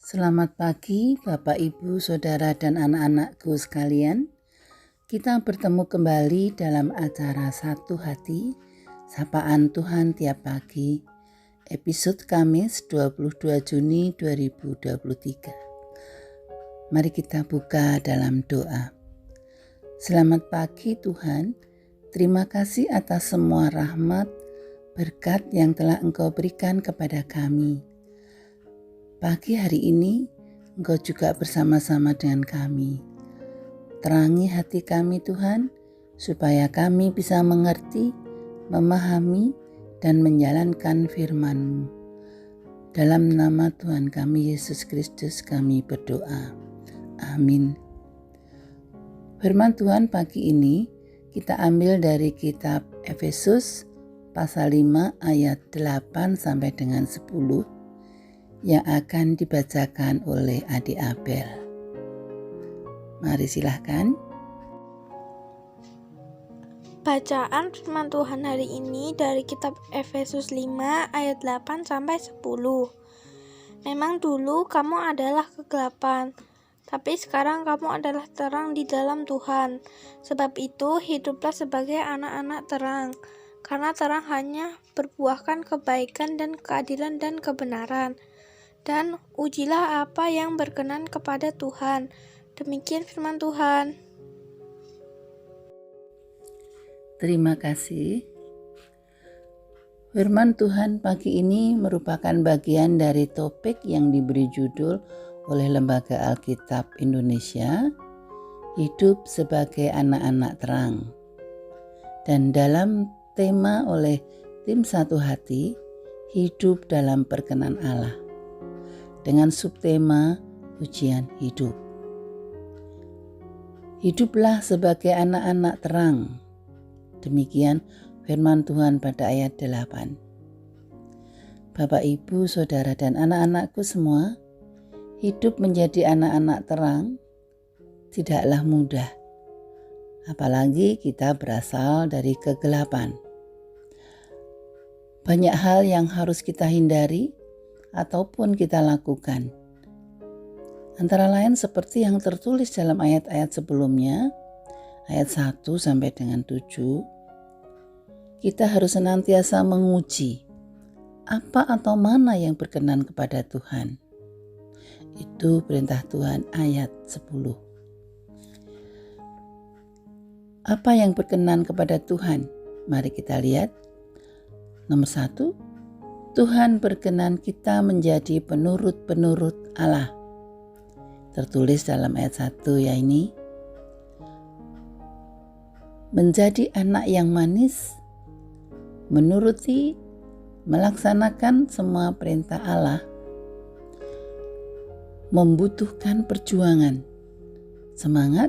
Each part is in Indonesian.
Selamat pagi Bapak, Ibu, Saudara, dan anak-anakku sekalian. Kita bertemu kembali dalam acara Satu Hati, Sapaan Tuhan Tiap Pagi, episode Kamis 22 Juni 2023. Mari kita buka dalam doa. Selamat pagi Tuhan, terima kasih atas semua rahmat, berkat yang telah Engkau berikan kepada kami. Pagi hari ini, Engkau juga bersama-sama dengan kami. Terangi hati kami Tuhan, supaya kami bisa mengerti, memahami, dan menjalankan firman-Mu. Dalam nama Tuhan kami Yesus Kristus kami berdoa. Amin. Firman Tuhan pagi ini kita ambil dari kitab Efesus pasal 5 ayat 8 sampai dengan 10. Yang akan dibacakan oleh Adik Abel. Mari silahkan. Bacaan firman Tuhan hari ini dari kitab Efesus 5 ayat 8 sampai 10. Memang dulu kamu adalah kegelapan, tapi sekarang kamu adalah terang di dalam Tuhan. Sebab itu hiduplah sebagai anak-anak terang, karena terang hanya berbuahkan kebaikan dan keadilan dan kebenaran. Dan ujilah apa yang berkenan kepada Tuhan. Demikian firman Tuhan. Terima kasih. Firman Tuhan pagi ini merupakan bagian dari topik yang diberi judul oleh Lembaga Alkitab Indonesia, Hidup sebagai Anak-anak Terang. Dan dalam tema oleh tim Satu Hati, Hidup dalam Perkenan Allah, dengan subtema ujian hidup. Hiduplah sebagai anak-anak terang. Demikian firman Tuhan pada ayat 8. Bapak, Ibu, Saudara, dan anak-anakku semua, hidup menjadi anak-anak terang tidaklah mudah. Apalagi kita berasal dari kegelapan. Banyak hal yang harus kita hindari ataupun kita lakukan. Antara lain seperti yang tertulis dalam ayat-ayat sebelumnya, ayat 1 sampai dengan 7, kita harus senantiasa menguji apa atau mana yang berkenan kepada Tuhan. Itu perintah Tuhan ayat 10. Apa yang berkenan kepada Tuhan? Mari kita lihat. Nomor 1, Tuhan berkenan kita menjadi penurut-penurut Allah. Tertulis dalam ayat 1 ya ini. Menjadi anak yang manis, menuruti, melaksanakan semua perintah Allah, membutuhkan perjuangan, semangat,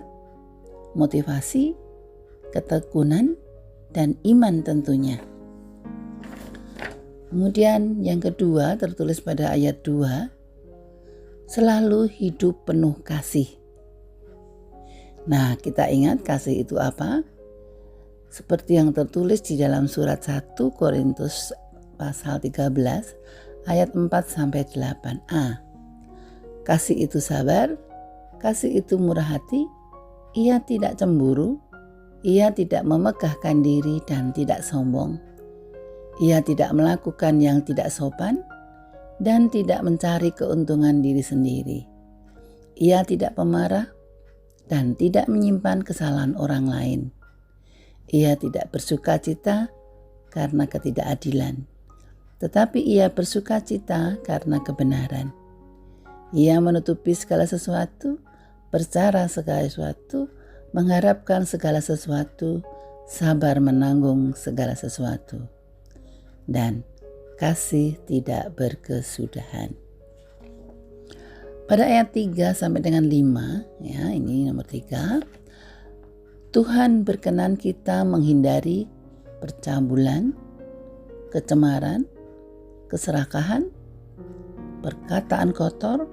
motivasi, ketekunan, dan iman tentunya. Kemudian yang kedua tertulis pada ayat 2, selalu hidup penuh kasih. Nah, kita ingat kasih itu apa? Seperti yang tertulis di dalam surat 1 Korintus pasal 13 ayat 4 sampai 8a. Kasih itu sabar, kasih itu murah hati, ia tidak cemburu, ia tidak memegahkan diri dan tidak sombong. Ia tidak melakukan yang tidak sopan dan tidak mencari keuntungan diri sendiri. Ia tidak pemarah dan tidak menyimpan kesalahan orang lain. Ia tidak bersukacita karena ketidakadilan, tetapi ia bersukacita karena kebenaran. Ia menutupi segala sesuatu, percaya segala sesuatu, mengharapkan segala sesuatu, sabar menanggung segala sesuatu. Dan kasih tidak berkesudahan. Pada ayat 3 sampai dengan 5, ya ini nomor 3. Tuhan berkenan kita menghindari percabulan, kecemaran, keserakahan, perkataan kotor,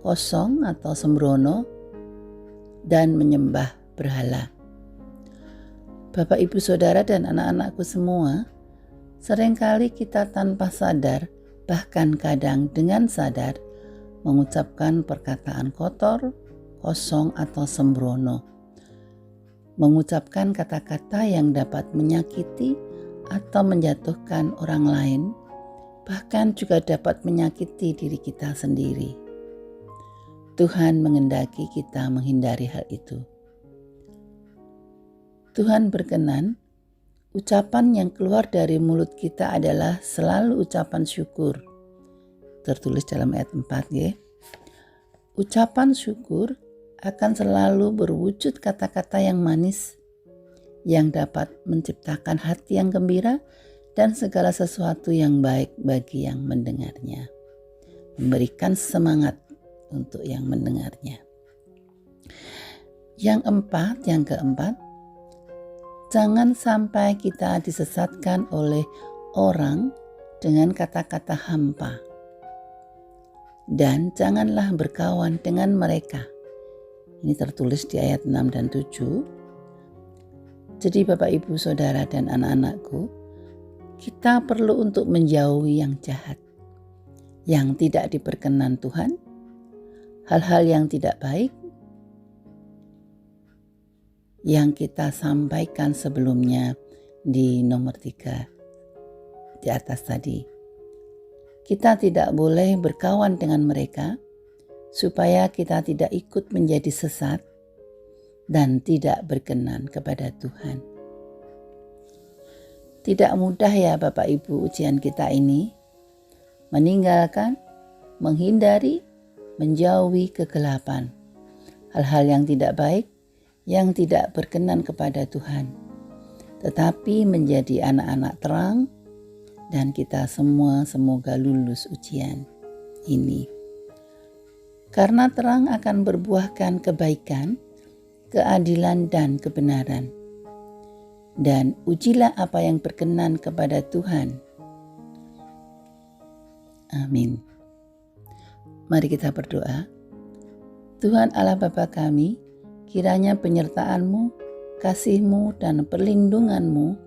kosong atau sembrono, dan menyembah berhala. Bapak, Ibu, Saudara, dan anak-anakku semua, seringkali kita tanpa sadar, bahkan kadang dengan sadar, mengucapkan perkataan kotor, kosong atau sembrono, mengucapkan kata-kata yang dapat menyakiti atau menjatuhkan orang lain, bahkan juga dapat menyakiti diri kita sendiri. Tuhan menghendaki kita menghindari hal itu. Tuhan berkenan ucapan yang keluar dari mulut kita adalah selalu ucapan syukur. Tertulis dalam ayat 4 ya. Ucapan syukur akan selalu berwujud kata-kata yang manis yang dapat menciptakan hati yang gembira dan segala sesuatu yang baik bagi yang mendengarnya. Memberikan semangat untuk yang mendengarnya. Yang keempat, jangan sampai kita disesatkan oleh orang dengan kata-kata hampa. Dan janganlah berkawan dengan mereka. Ini tertulis di ayat 6 dan 7. Jadi Bapak, Ibu, Saudara, dan anak-anakku, kita perlu untuk menjauhi yang jahat, yang tidak diperkenan Tuhan, hal-hal yang tidak baik, yang kita sampaikan sebelumnya di nomor 3 di atas tadi. Kita tidak boleh berkawan dengan mereka supaya kita tidak ikut menjadi sesat dan tidak berkenan kepada Tuhan. Tidak mudah ya Bapak Ibu ujian kita ini, meninggalkan, menghindari, menjauhi kegelapan, hal-hal yang tidak baik, yang tidak berkenan kepada Tuhan, tetapi menjadi anak-anak terang, dan kita semua semoga lulus ujian ini. Karena terang akan berbuahkan kebaikan, keadilan, dan kebenaran. Dan ujilah apa yang berkenan kepada Tuhan. Amin. Mari kita berdoa. Tuhan Allah Bapa kami, kiranya penyertaan-Mu, kasih-Mu, dan perlindungan-Mu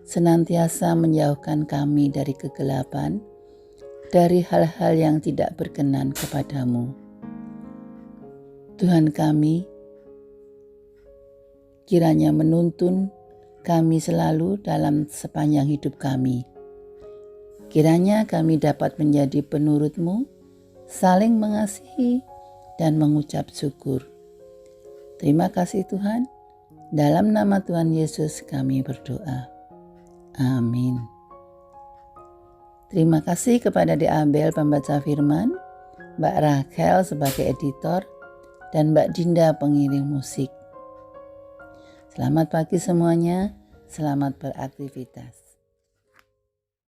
senantiasa menjauhkan kami dari kegelapan, dari hal-hal yang tidak berkenan kepadamu. Tuhan kami, kiranya menuntun kami selalu dalam sepanjang hidup kami. Kiranya kami dapat menjadi penurut-Mu, saling mengasihi, dan mengucap syukur. Terima kasih Tuhan, dalam nama Tuhan Yesus kami berdoa. Amin. Terima kasih kepada Dek Abel pembaca firman, Mbak Rachel sebagai editor, dan Mbak Dinda pengiring musik. Selamat pagi semuanya, selamat beraktivitas.